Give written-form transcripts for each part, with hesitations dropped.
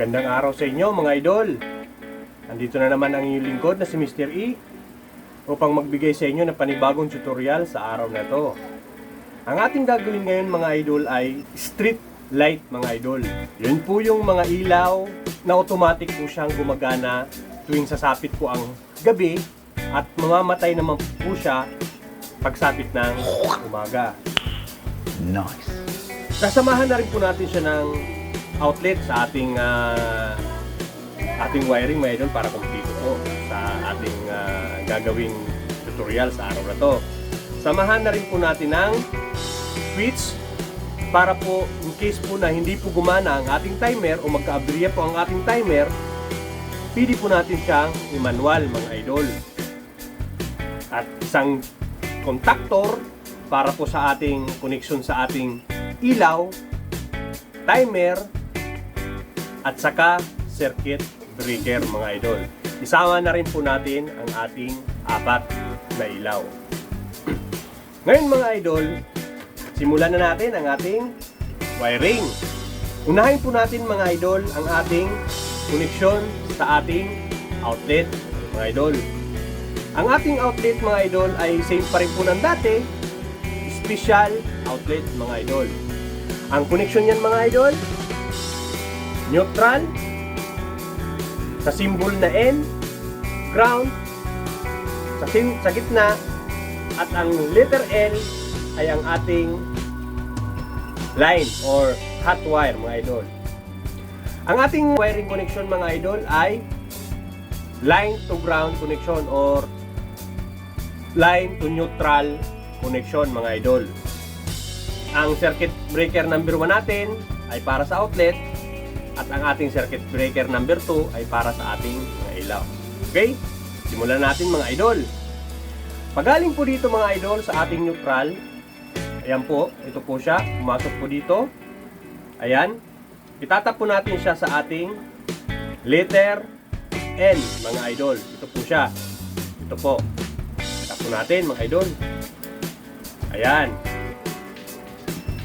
Magandang araw sa inyo mga idol. Andito na naman ang inyong lingkod na si Mr. E upang magbigay sa inyo ng panibagong tutorial sa araw na to. Ang ating gagawin ngayon mga idol ay street light mga idol. Yun po yung mga ilaw na automatic po siyang gumagana tuwing sasapit po ang gabi at mamamatay naman po siya pagsapit ng umaga. Nice. Kasamahan na rin po natin siya ng outlet sa ating wiring mga idol para kumpleto po sa ating gagawing tutorial sa araw na to. Samahan na rin po natin ng switch para po in case po na hindi po gumana ang ating timer o magka-aberya po ang ating timer, pwede po natin siyang i-manual mga idol. At isang contactor para po sa ating connection sa ating ilaw, timer, at saka circuit breaker mga idol. Isama na rin po natin ang ating apat na ilaw. Ngayon mga idol, simulan na natin ang ating wiring. Unahin po natin mga idol ang ating connection sa ating outlet mga idol. Ang ating outlet mga idol ay same pa rin po ng dati, special outlet mga idol. Ang connection niyan mga idol, neutral, sa symbol na N, ground, sa gitna, at ang letter L ay ang ating line or hot wire mga idol. Ang ating wiring connection mga idol ay line to ground connection or line to neutral connection mga idol. Ang circuit breaker number 1 natin ay para sa outlet at ang ating circuit breaker number 2 ay para sa ating mga ilaw. Okay? Simulan natin mga idol. Pagaling po dito mga idol sa ating neutral, ayan po, ito po siya, pumasok po dito. Ayan. Itatap po natin siya sa ating letter N mga idol. Ito po siya. Ito po. Tap po natin mga idol. Ayan.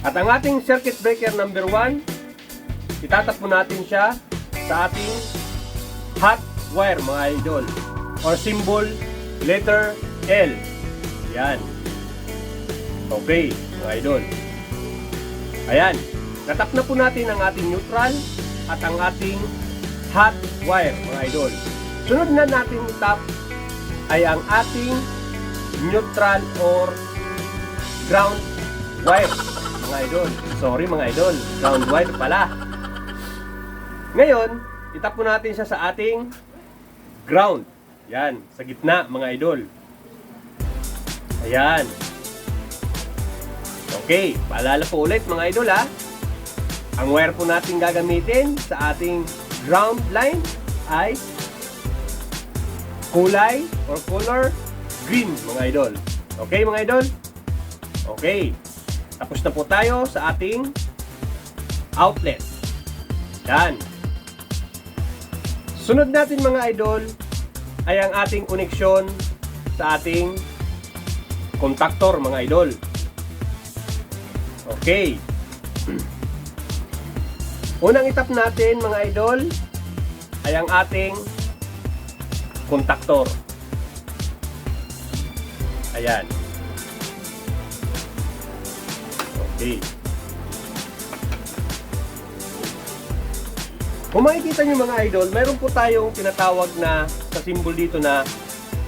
At ang ating circuit breaker number 1, itatap po natin siya sa ating hot wire mga idol or symbol letter L. Yan. Okay mga idol. Ayan. Natap na po natin ang ating neutral at ang ating hot wire mga idol. Sunod na natin tap ay ang ating neutral or ground wire mga idol. Sorry mga idol, ground wire pala. Ngayon, itap po natin siya sa ating ground. Yan, sa gitna mga idol. Ayan. Okay, paalala po ulit mga idol ha. Ang wire po natin gagamitin sa ating ground line ay kulay or color green mga idol. Okay mga idol? Okay. Tapos na po tayo sa ating outlet. Yan. Sunod natin mga idol ay ang ating koneksyon sa ating contactor mga idol. Okay. Unang itap natin mga idol ay ang ating contactor. Ayan. Okay. Kung makikita nyo mga idol, mayroon po tayong tinatawag na sa symbol dito na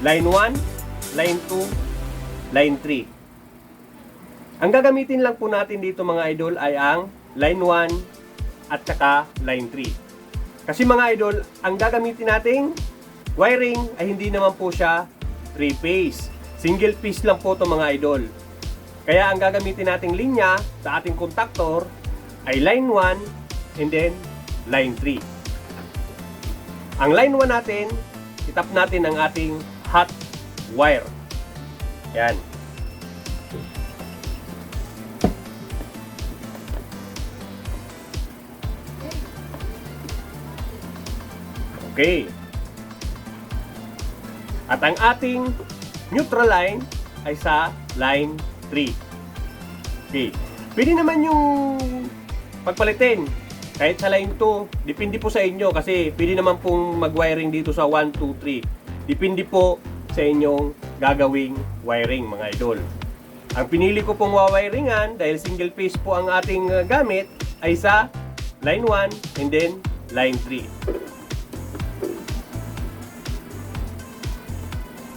line 1, line 2, line 3. Ang gagamitin lang po natin dito mga idol ay ang line 1 at saka line 3. Kasi mga idol, ang gagamitin nating wiring ay hindi naman po siya 3-phase. Single phase lang po ito mga idol. Kaya ang gagamitin nating linya sa ating contactor ay line 1 and then line 3. Ang line 1 natin, itap natin ang ating hot wire. Yan. Okay. At ang ating neutral line ay sa line 3. Okay. Pwede naman yung pagpalitin kahit sa line 2, depende po sa inyo kasi pwede naman pong mag-wiring dito sa 1, 2, 3. Depende po sa inyong gagawing wiring mga idol. Ang pinili ko pong wawiringan dahil single phase po ang ating gamit ay sa line 1 and then line 3.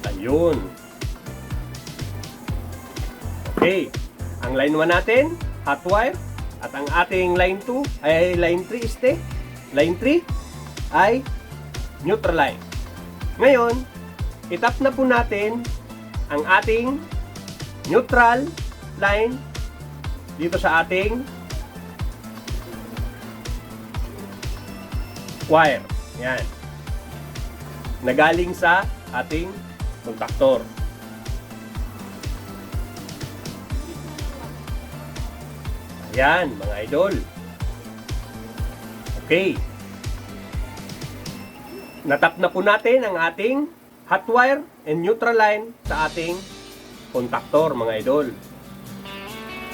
Ayun. Okay. Ang line 1 natin, hot wire. At ang ating line 2 ay line 3 este. Line 3 ay neutral line. Ngayon, itap na po natin ang ating neutral line dito sa ating wire. Yan. Nagaling sa ating contactor. Ayan, mga idol. Okay. Natap na po natin ang ating hot wire and neutral line sa ating contactor, mga idol.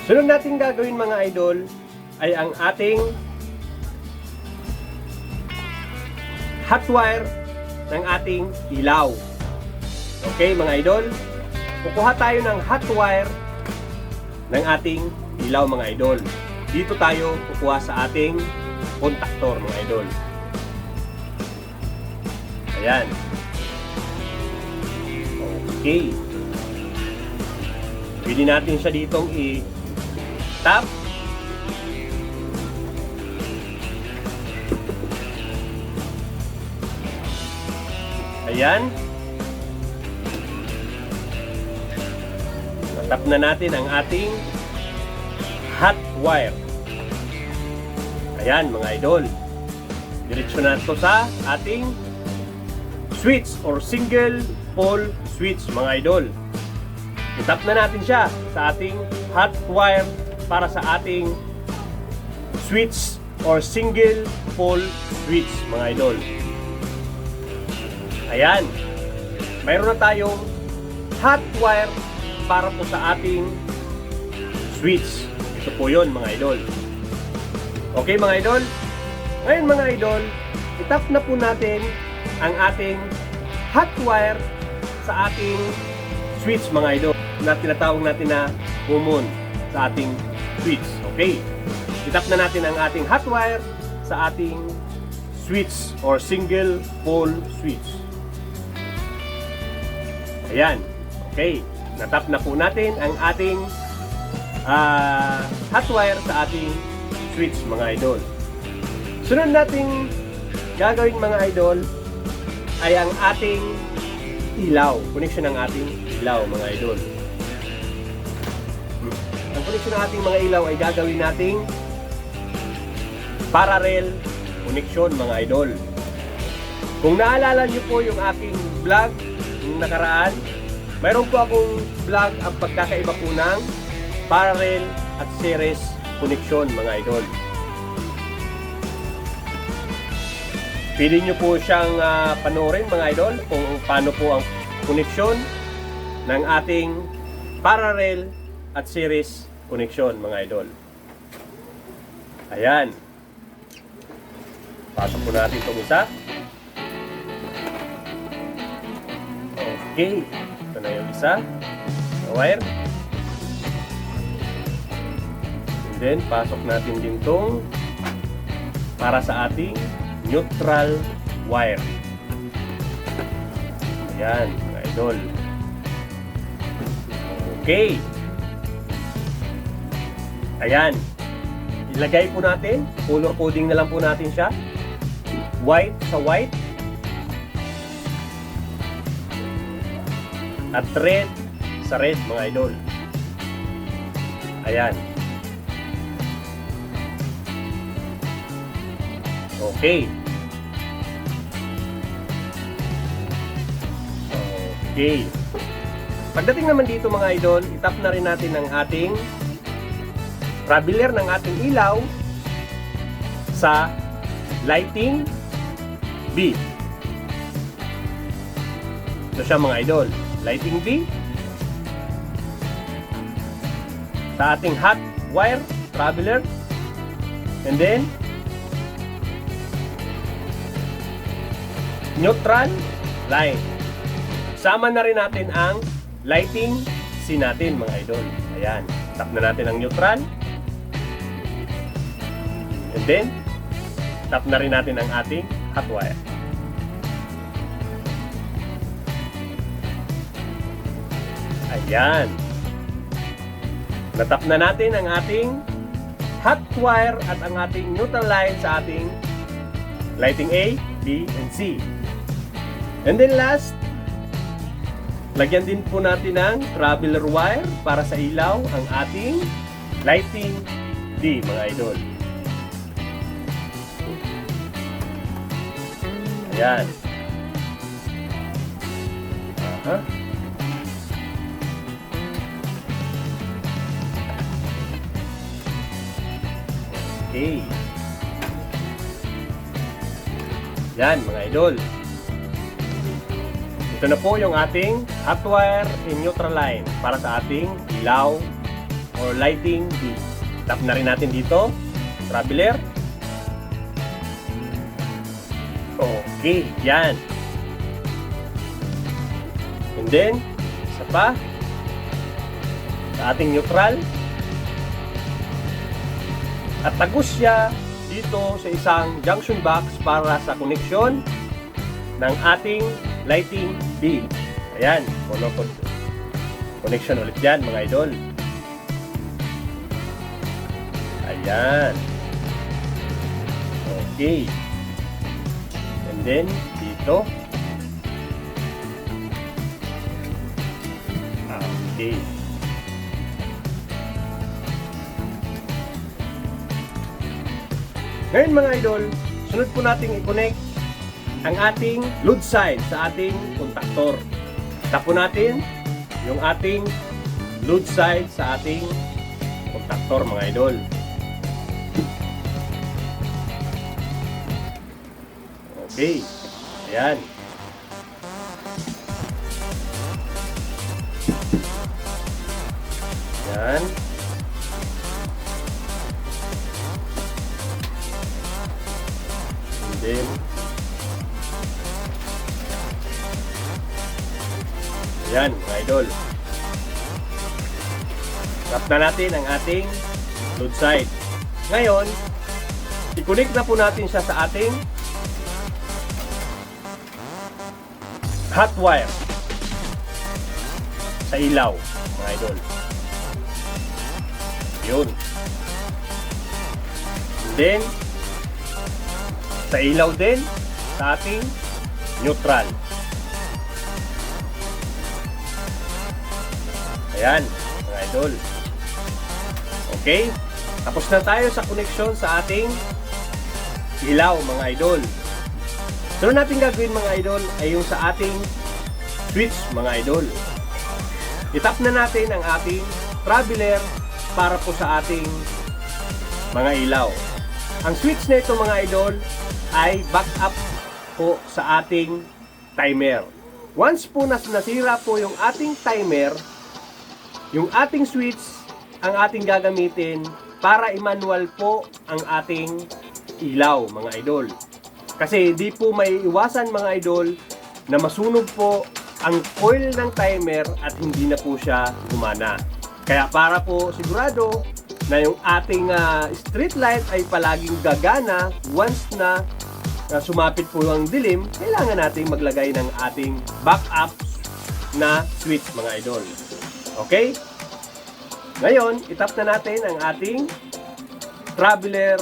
Sunod natin gagawin, mga idol, ay ang ating hot wire ng ating ilaw. Okay, mga idol? Kukuha tayo ng hot wire ng ating ilaw, mga idol. Dito tayo kukuha sa ating contactor, mga idol. Ayan. Okay. Pwede natin siya ditong i-tap. Ayan. Natap na natin ang ating hot wire. Ayan, mga idol. Diretso na ito sa ating switch or single pole switch, mga idol. Itap na natin siya sa ating hot wire para sa ating switch or single pole switch, mga idol. Ayan. Mayroon na tayong hot wire para po sa ating switch. Ito po yun, mga idol. Okay, mga idol? Ngayon, mga idol, itap na po natin ang ating hot wire sa ating switch, mga idol, na tinatawag natin na common sa ating switch. Okay? Itap na natin ang ating hot wire sa ating switch or single pole switch. Ayan. Okay. Natap na po natin ang ating hot wire sa ating switch, mga idol. Sunod nating gagawin, mga idol, ay ang ating ilaw. Connection ng ating ilaw, mga idol. Ang connection ng ating mga ilaw ay gagawin nating parallel connection, mga idol. Kung naalala nyo po yung aking vlog yung nakaraan, mayroon po akong vlog ang pagkakaiba po ng parallel at series connection, mga idol. Pwede nyo po siyang panoorin, mga idol, kung paano po ang connection ng ating parallel at series connection, mga idol. Ayan. Pasok po natin itong isa. Okay. Ito na yung isa. Wire. And then, pasok natin din itong para sa ating neutral wire. Ayan, mga idol. Okay. Ayan. Ilagay po natin. Color coding na lang po natin siya. White sa white. At red sa red, mga idol. Ayan. Okay. Okay. Pagdating naman dito, mga idol, itap na rin natin ang ating traveler ng ating ilaw sa lighting B. Ito siya, mga idol. Lighting B sa ating hot wire traveler, and then neutral line. Sama na rin natin ang lighting C natin mga idol. Ayan, tap na natin ang neutral. And then, tap na rin natin ang ating hot wire. Ayan. Natap na natin ang ating hot wire at ang ating neutral line sa ating lighting A, B, and C. And then last, lagyan din po natin ng traveler wire para sa ilaw ang ating lighting D mga idol. Ayan. Aha. Okay. Yan mga idol. Ito na po yung ating hot wire and neutral line para sa ating ilaw or lighting D. Tap na rin natin dito, traveler. Okay, yan. And then, isa pa, sa ating neutral. At tagos siya dito sa isang junction box para sa connection ng ating lighting B. Ayan, connection ulit yan mga idol. Ayan. Okay. And then, dito. Okay. Ngayon mga idol, sunod po nating i-connect ang ating load side sa ating contactor. Tap po natin yung ating load side sa ating contactor mga idol. Okay. Ayan. Ayan. And then, ayan mga idol. Tap na natin ang ating load side. Ngayon, i-connect na po natin siya sa ating hot wire sa ilaw mga idol. Yun. And then, sa ilaw din sa ating neutral. Ayan mga idol. Okay, tapos na tayo sa connection sa ating ilaw mga idol. So natin gagawin mga idol ay yung sa ating switch mga idol. Itap na natin ang ating traveler para po sa ating mga ilaw. Ang switch na ito mga idol ay backup po sa ating timer. Once po nasira po yung ating timer, yung ating switch ang ating gagamitin para i-manual po ang ating ilaw mga idol. Kasi di po may iwasan mga idol na masunog po ang coil ng timer at hindi na po siya gumana. Kaya para po sigurado na yung ating street light ay palaging gagana once na sumapit po ang dilim, kailangan nating maglagay ng ating backup na switch mga idol. Okay? Ngayon, itap na natin ang ating traveler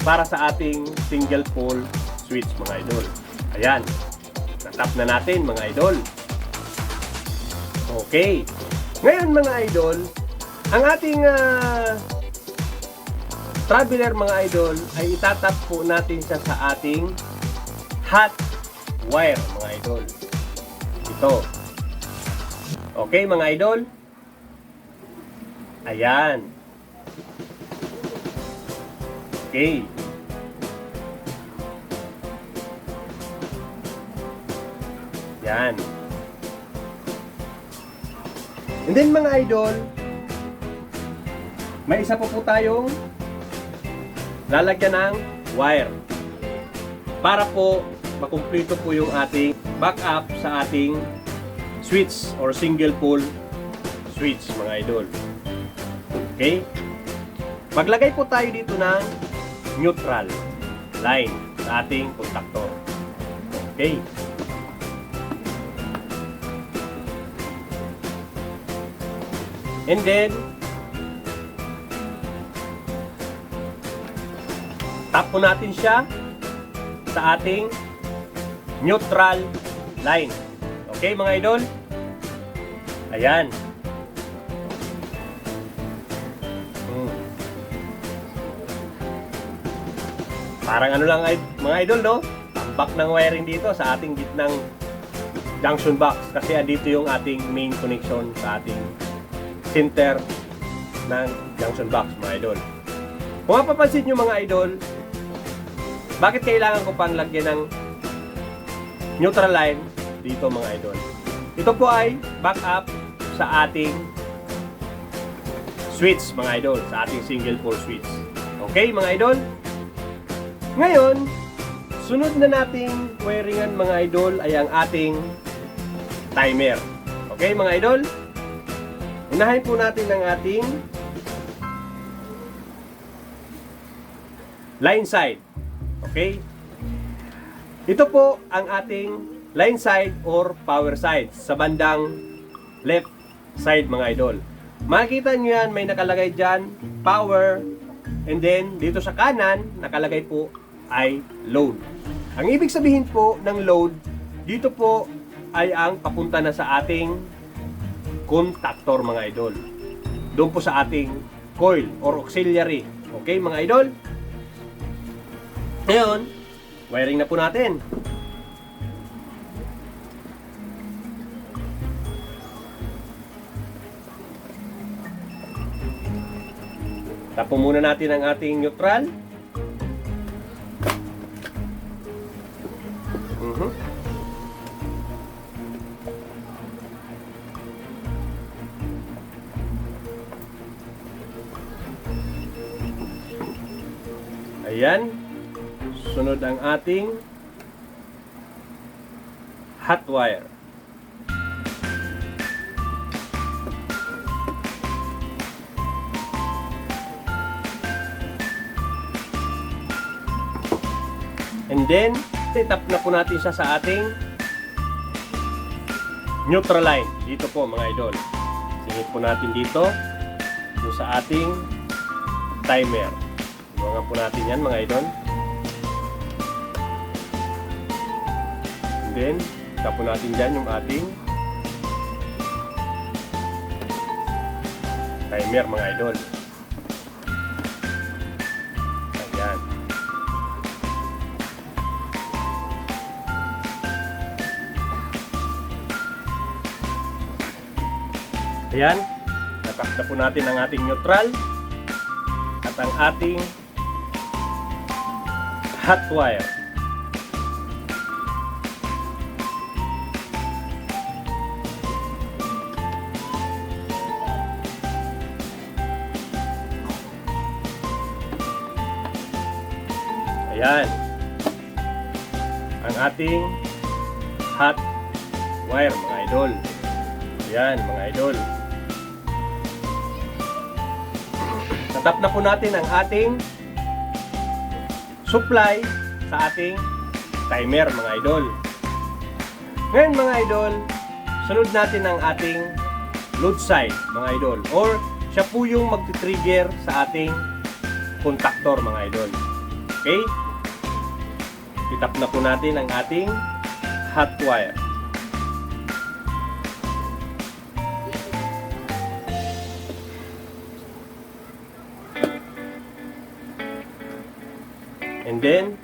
para sa ating single pole switch mga idol. Ayan. Natap na natin mga idol. Okay. Ngayon mga idol, ang ating traveler mga idol ay itatap po natin siya sa ating hot wire mga idol. Ito. Okay mga idol? Ayan. Okay. Yan. And then mga idol, may isa po tayong lalagyan ng wire para po makumpleto po yung ating backup sa ating switch or single pole switch, mga idol. Okay? Maglagay po tayo dito ng neutral line sa ating contactor. Okay? And then, tap po natin siya sa ating neutral line. Okay, mga idol? Ayan. Parang ano lang, mga idol, no? Tambak ng wiring dito sa ating gitnang junction box. Kasi andito yung ating main connection sa ating center ng junction box, mga idol. Kung mapapansin nyo, mga idol, bakit kailangan ko pang lagyan ng neutral line dito, mga idol? Ito po ay backup sa ating switch, mga idol, sa ating single pole switch. Okay, mga idol? Ngayon, sunod na nating wiringan, mga idol, ay ang ating timer. Okay, mga idol? Unahin po natin ang ating line side. Okay? Ito po ang ating line side or power side sa bandang left side, mga idol. Makikita nyo yan, may nakalagay dyan, power, and then dito sa kanan, nakalagay po ay load. Ang ibig sabihin po ng load, dito po ay ang papunta na sa ating contactor, mga idol. Doon po sa ating coil or auxiliary. Okay, mga idol? Ngayon, wiring na po natin. Tapo muna natin ang ating neutral. Ayan. Sunod ang ating hot wire. And then, tap na po natin siya sa ating neutral line. Dito po, mga idol. Singit po natin dito yung sa ating timer. Iwangan po natin yan, mga idol. And then, tap po natin dyan yung ating timer, mga idol. Ayan. Ayan. Natakta po natin ang ating neutral at ang ating hot wire. Ayan. Ang ating hot wire, mga idol. Ayan, mga idol. Natap na po natin ang ating supply sa ating timer, mga idol. Ngayon, mga idol, sunod natin ang ating load side, mga idol. Or siya po yung magti-trigger sa ating contactor, mga idol. Okay? Itap na po natin ang ating hot wire. And then,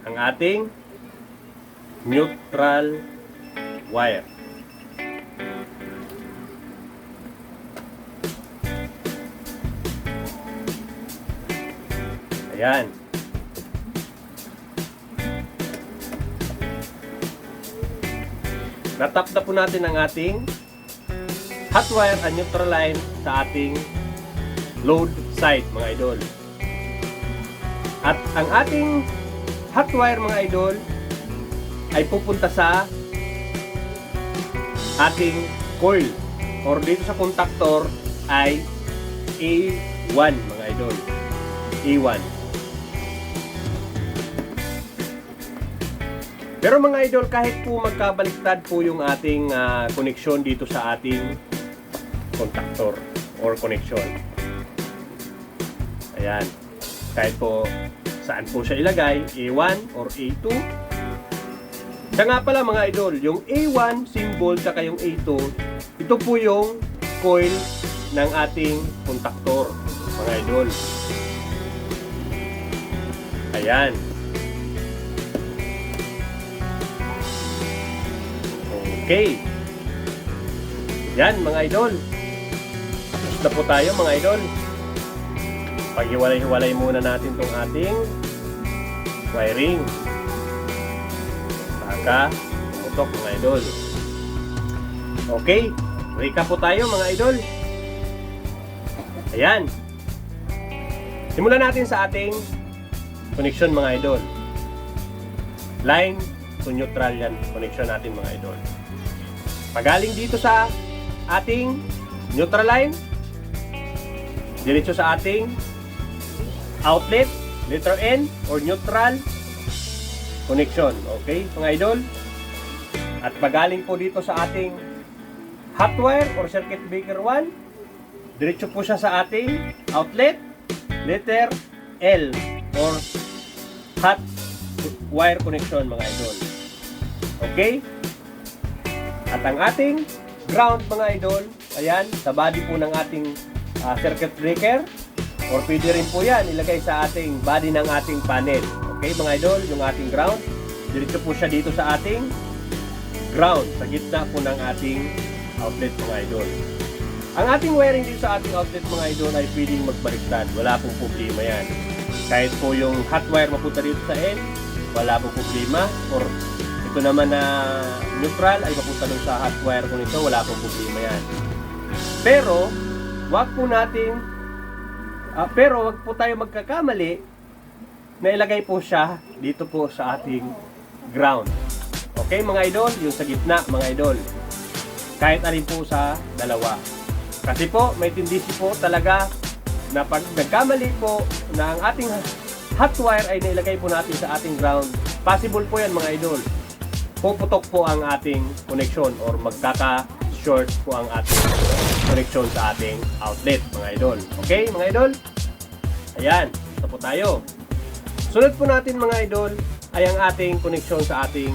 ang ating neutral wire. Ayan. Natap na po natin ang ating hot wire and neutral line sa ating load side, mga idol. At ang ating hot wire, mga idol, ay pupunta sa ating coil or dito sa contactor ay A1 mga idol. A1. Pero mga idol, kahit po magkabaliktad po yung ating koneksyon dito sa ating contactor or connection. Ayan. Kahit po saan po siya ilagay, A1 or A2. Siya nga pala mga idol, yung A1 symbol saka yung A2, ito po yung coil ng ating contactor mga idol. Ayan. Okay. Yan mga idol. Tapos na po tayo mga idol. Paghiwalay-hiwalay muna natin tong ating wiring. Saka pumutok mga idol. Okay. Recap po tayo mga idol. Ayan. Simulan natin sa ating connection mga idol. Line to neutral yan. Connection natin mga idol. Pagaling dito sa ating neutral line, diretso sa ating outlet, letter N or neutral connection. Okay mga idol? At pagaling po dito sa ating hot wire or circuit breaker 1, diretso po siya sa ating outlet, letter L or hot wire connection mga idol. Okay? At ang ating ground mga idol, ayan, sa body po ng ating circuit breaker or pwede rin po yan ilagay sa ating body ng ating panel. Okay mga idol, yung ating ground, diretso po siya dito sa ating ground, sa gitna po ng ating outlet mga idol. Ang ating wiring dito sa ating outlet mga idol ay pwedeng magbaliktad, wala pong problema yan. Kahit po yung hot wire mapunta dito sa N, wala pong problema, or ito naman na neutral ay mapunta dun sa hot wire kung ito, wala pong problema yan. Pero wag po tayo magkakamali na ilagay po siya dito po sa ating ground. Okay mga idol, yung sa gitna mga idol. Kahit alin po sa dalawa. Kasi po may tendency po talaga na pag nagkamali po na ang ating hot wire ay nailagay po natin sa ating ground, possible po yan mga idol. Puputok po ang ating connection or magkaka-short po ang ating connection sa ating outlet mga idol. Okay mga idol? Ayan, ito po tayo. Sunod po natin mga idol ay ang ating connection sa ating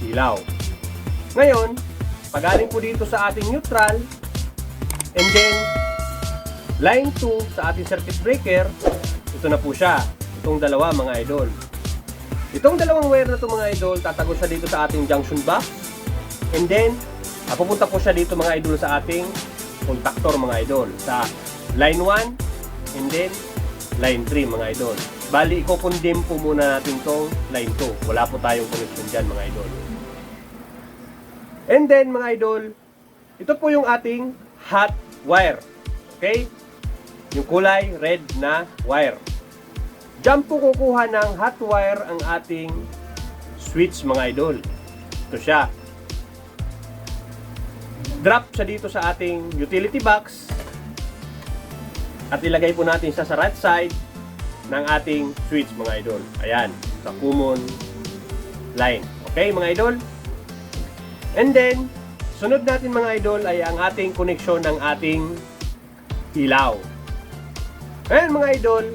ilaw. Ngayon, pagaling po dito sa ating neutral and then line 2 sa ating circuit breaker, ito na po siya. Itong dalawa mga idol. Itong dalawang wire na ito mga idol, tatago siya dito sa ating junction box. And then, pupunta po siya dito mga idol sa ating contactor mga idol. Sa line 1 and then line 3 mga idol. Bali, i-condemn po muna natin itong line 2. Wala po tayong connection dyan mga idol. And then mga idol, ito po yung ating hot wire. Okay? Yung kulay red na wire. Diyan po kukuha ng hot wire ang ating switch mga idol. Ito siya. Drop siya dito sa ating utility box. At ilagay po natin siya sa right side ng ating switch mga idol. Ayan, sa common line. Okay mga idol? And then, sunod natin mga idol ay ang ating connection ng ating ilaw. Ayan mga idol,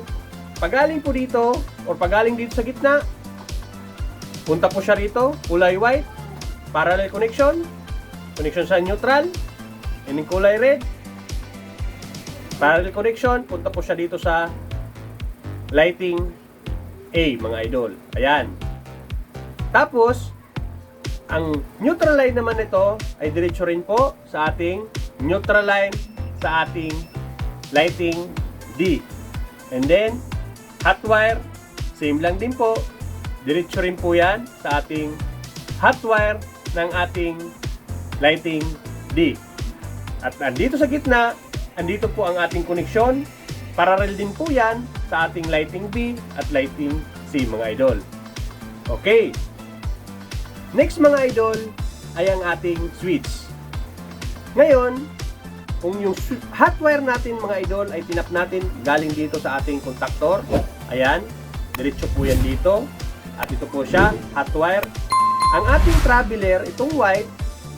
pagaling po dito or pagaling dito sa gitna, punta po siya rito, kulay white, parallel connection, connection sa neutral, and yung kulay red, parallel connection, punta po siya dito sa lighting A mga idol. Ayan. Tapos, ang neutral line naman nito ay diretso rin po sa ating neutral line sa ating lighting D. And then, hot wire, same lang din po. Diretso rin po yan sa ating hot wire ng ating lighting D. At andito sa gitna, andito po ang ating koneksyon. Parallel din po yan sa ating lighting B at lighting C mga idol. Okay. Next mga idol ay ang ating switch. Ngayon, kung yung hot wire natin mga idol ay tinap natin galing dito sa ating contactor, ayan, diretso po yan dito. At ito po siya, hot wire. Ang ating traveler, itong white,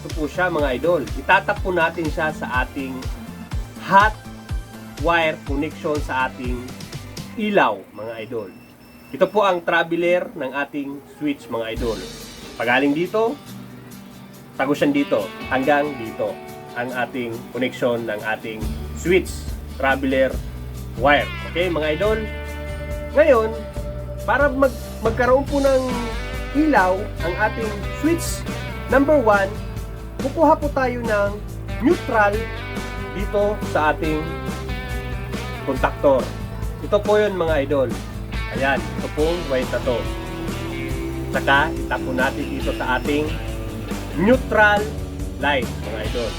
ito po siya mga idol. Itatap po natin siya sa ating hot wire connection sa ating ilaw mga idol. Ito po ang traveler ng ating switch mga idol. Pagaling dito, tagos yan dito, hanggang dito ang ating connection ng ating switch traveler wire. Okay mga idol? Ngayon, para magkaroon po ng ilaw ang ating switch number 1, kukuha po tayo ng neutral dito sa ating contactor. Ito po yun mga idol. Ayan, ito pong white na to. Saka, itap po natin dito sa ating neutral light, mga idol.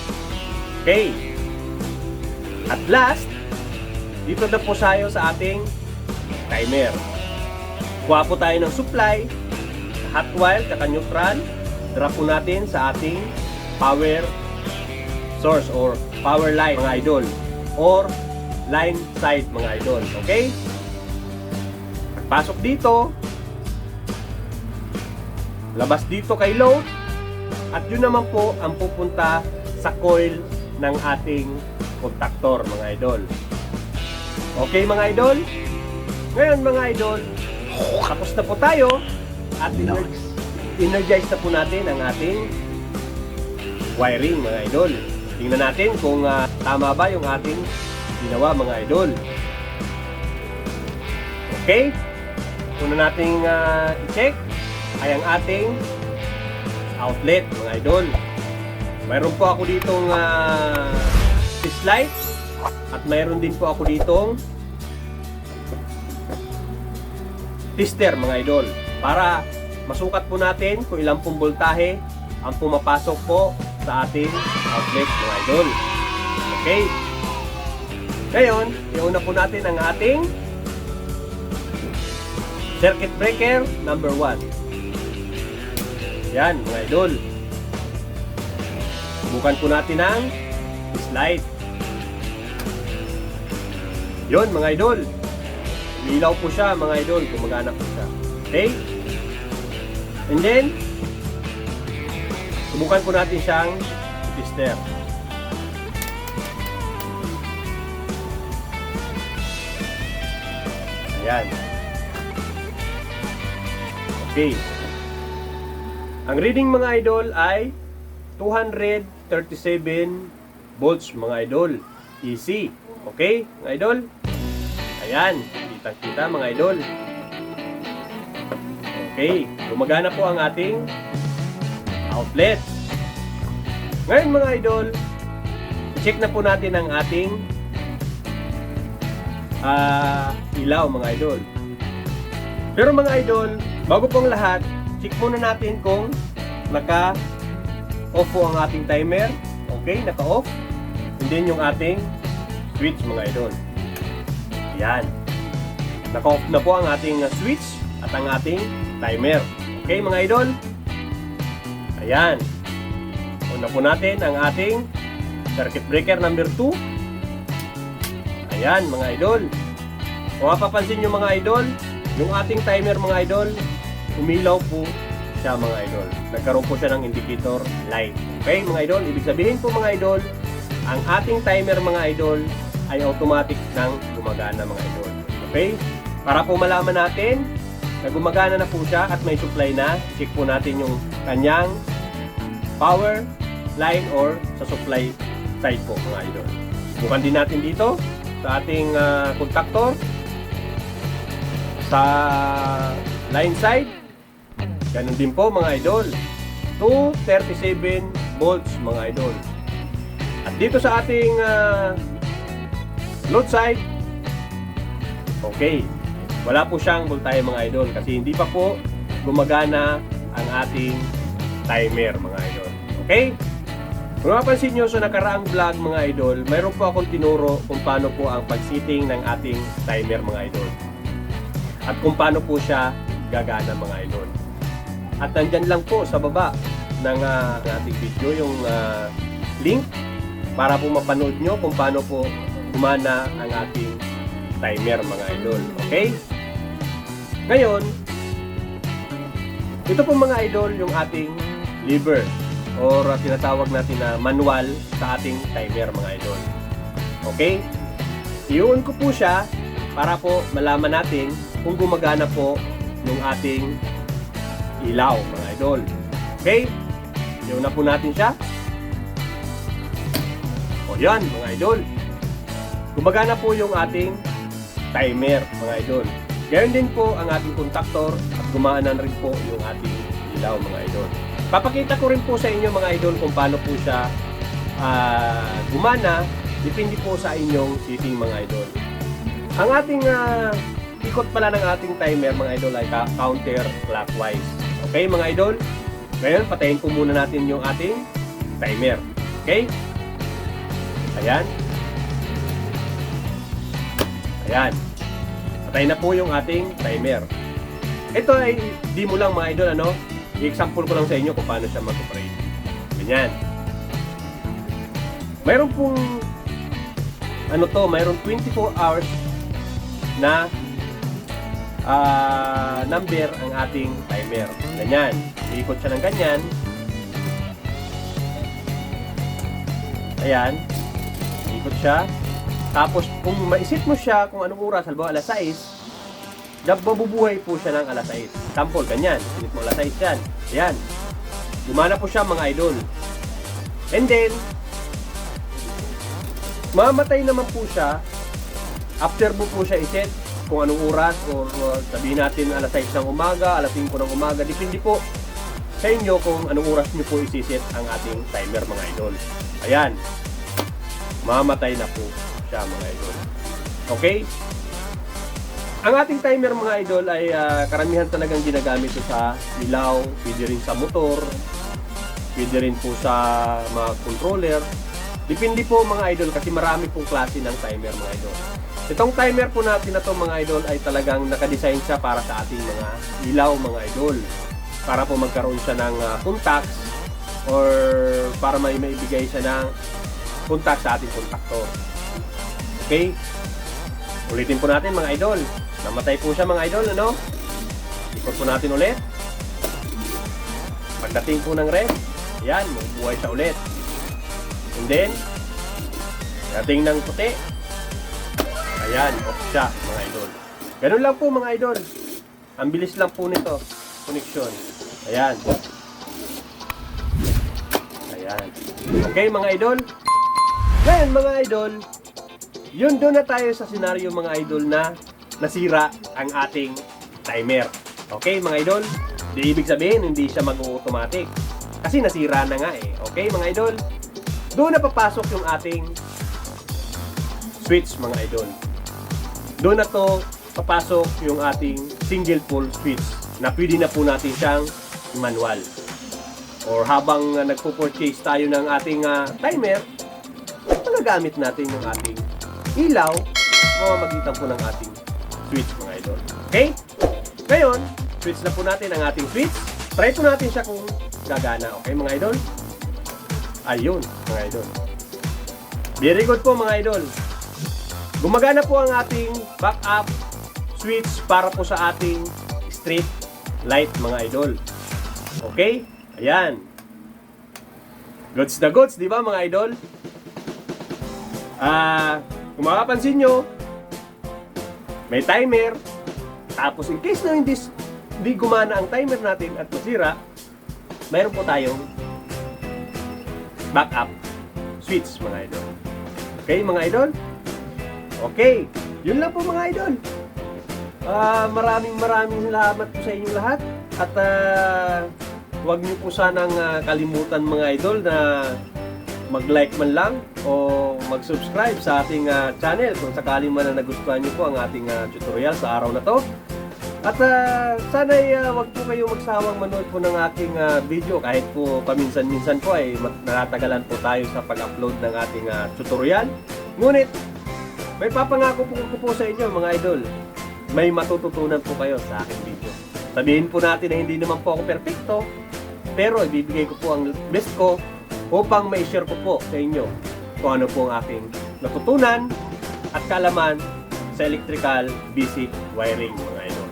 Okay. At last, dito na po tayo sa ating timer. Kuha po tayo ng supply, hot wire, kaka neutral. Drop po natin sa ating power source or power line, mga idol. Or line side, mga idol. Okay? Pasok dito, labas dito kay load, at yun naman po ang pupunta sa coil ng ating contactor mga idol. Okay mga idol? Ngayon mga idol, tapos na po tayo at energize na po natin ang ating wiring mga idol. Tingnan natin kung tama ba yung ating ginawa mga idol. Okay? Una nating i-check ay ang ating outlet mga idol. Mayroon po ako ditong slide at mayroon din po ako ditong tester mga idol para masukat po natin kung ilang pong voltahe ang pumapasok po sa ating outlet mga idol. Okay? Ngayon, iuna po natin ang ating circuit breaker number 1. Yan mga idol. Subukan po natin ang slide. Yun mga idol. Ilaw po siya mga idol. Gumagana po siya. Okay? And then, subukan po natin siyang tester. Ayan. Okay. Ang reading mga idol ay 237 volts mga idol. AC. Okay, mga idol? Ayan, kitang-kita mga idol. Okay, gumagana po ang ating outlet. Ngayon mga idol, check na po natin ang ating ilaw mga idol. Pero mga idol, bago pong lahat, check muna natin kung naka-off po ang ating timer. Okay, naka-off. And then yung ating switch mga idol. Yan. Naka-off na po ang ating switch at ang ating timer. Okay mga idol? Ayan. Una po natin ang ating circuit breaker number 2. Ayan mga idol. Kung mapapansin nyo mga idol, yung ating timer mga idol, umilaw po siya mga idol. Nagkaroon po siya ng indicator light. Okay mga idol, ibig sabihin po mga idol, ang ating timer mga idol ay automatic nang gumagana mga idol. Okay? Para po malaman natin na gumagana na po siya at may supply na, check po natin yung kanyang power line or sa supply side po mga idol. Bukan din natin dito sa ating contactor sa line side. Ganun din po mga idol. 237 volts mga idol. At dito sa ating load side, okay, wala po siyang voltahe mga idol kasi hindi pa po gumagana ang ating timer mga idol. Okay? Kung mapansin nyo sa nakaraang vlog mga idol, mayroon po akong tinuro kung paano po ang pag-setting ng ating timer mga idol. At kung paano po siya gagana mga idol. At nandyan lang po sa baba ng ating video yung link para po mapanood nyo kung paano po gumana ang ating timer mga idol. Okay? Ngayon, ito po mga idol yung ating lever or tinatawag natin na manual sa ating timer mga idol. Okay? I-on ko po siya para po malaman natin kung gumagana po yung ating ilaw mga idol. Okay? I-on na po natin siya. O yan mga idol. Gumagana po yung ating timer mga idol. Gayon din po ang ating contactor at gumana rin po yung ating ilaw mga idol. Papakita ko rin po sa inyo mga idol kung paano po siya gumana. Depende po sa inyong setting mga idol. Ang ating ikot pala ng ating timer mga idol ay counter clockwise. Okay mga idol? Ngayon patayin po muna natin yung ating timer. Okay? Ayan. Ayan. Patay na po yung ating timer. Ito ay demo lang mga idol, ano? I-example ko lang sa inyo kung paano siya mag-operate. Ganyan. Mayroon pong mayroon 24 hours na number ang ating timer. Ganyan. Iikot siya ng ganyan. Ayan. Iikot siya. Tapos, kung maisit mo siya kung anong oras, halimbawa alas 6, mabubuhay po siya ng alas 6. Sample, ganyan. Sinit mo alas 6 yan. Ayan. Gumana po siya mga idol. And then, mamatay naman po siya after mo po siya iset kung anong oras o sabihin natin alas 6 ng umaga, alas 5 ng umaga. Depende po sa inyo kung anong oras nyo po isiset ang ating timer mga idol. Ayan. Mamatay na po mga idol. Okay? Ang ating timer mga idol ay karamihan talagang ginagamit sa ilaw, pwede rin sa motor, pwede rin po sa mga controller. Depende po mga idol kasi marami pong klase ng timer mga idol. Itong timer po natin na to mga idol ay talagang nakadesign siya para sa ating mga ilaw mga idol. Para po magkaroon siya ng contacts or para may maibigay siya ng contact sa ating contactor. Okay? Ulitin po natin mga idol. Namatay po siya mga idol, ano? Ikot po natin ulit. Pagdating po ng rest, yan, mabubuhay siya ulit. And then, dating ng puti, ayan, off siya mga idol. Ganun lang po mga idol. Ang bilis lang po nito. Connection. Ayan. Ayan. Okay mga idol? Ngayon mga idol, yun doon na tayo sa senaryo mga idol na nasira ang ating timer. Okay mga idol? Di ibig sabihin hindi siya mag-automatic. Kasi nasira na nga eh. Okay mga idol? Doon na papasok yung ating switch mga idol. Doon na to papasok yung ating single pole switch na pwede na po natin siyang manual. Or habang nagpo-purchase tayo ng ating timer, magagamit natin yung ating ilaw mamamagitan po ng ating switch mga idol. Okay? Ngayon, switch na po natin ang ating switch. Try po natin siya kung gagana. Okay mga idol? Ayun mga idol. Very good po mga idol. Gumagana po ang ating backup switch para po sa ating street light mga idol. Okay? Ayan. Goods na goods, di ba mga idol? Kung makapansin nyo, may timer. Tapos in case na hindi gumana ang timer natin at masira, mayroon po tayong backup switch mga idol. Okay mga idol? Okay, yun lang po mga idol. Maraming salamat po sa inyong lahat. At huwag niyo po sanang kalimutan mga idol na mag-like man lang o mag-subscribe sa ating channel kung sakali man na nagustuhan niyo po ang ating tutorial sa araw na to. At sana'y wag po kayo magsawang manood po ng aking video kahit po paminsan-minsan po ay natagalan po tayo sa pag-upload ng ating tutorial. Ngunit may papangako po sa inyo mga idol, may matututunan po kayo sa aking video. Sabihin po natin na hindi naman po ako perfecto, pero ibibigay ko po ang best ko upang ma-share ko po sa inyo kung ano po ang aking natutunan at kaalaman sa electrical basic wiring, mga idol.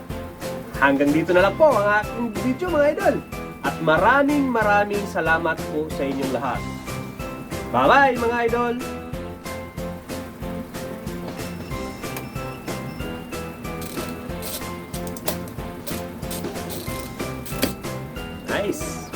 Hanggang dito na lang po ang aking video, mga idol. At maraming salamat po sa inyong lahat. Bye-bye, mga idol! Nice!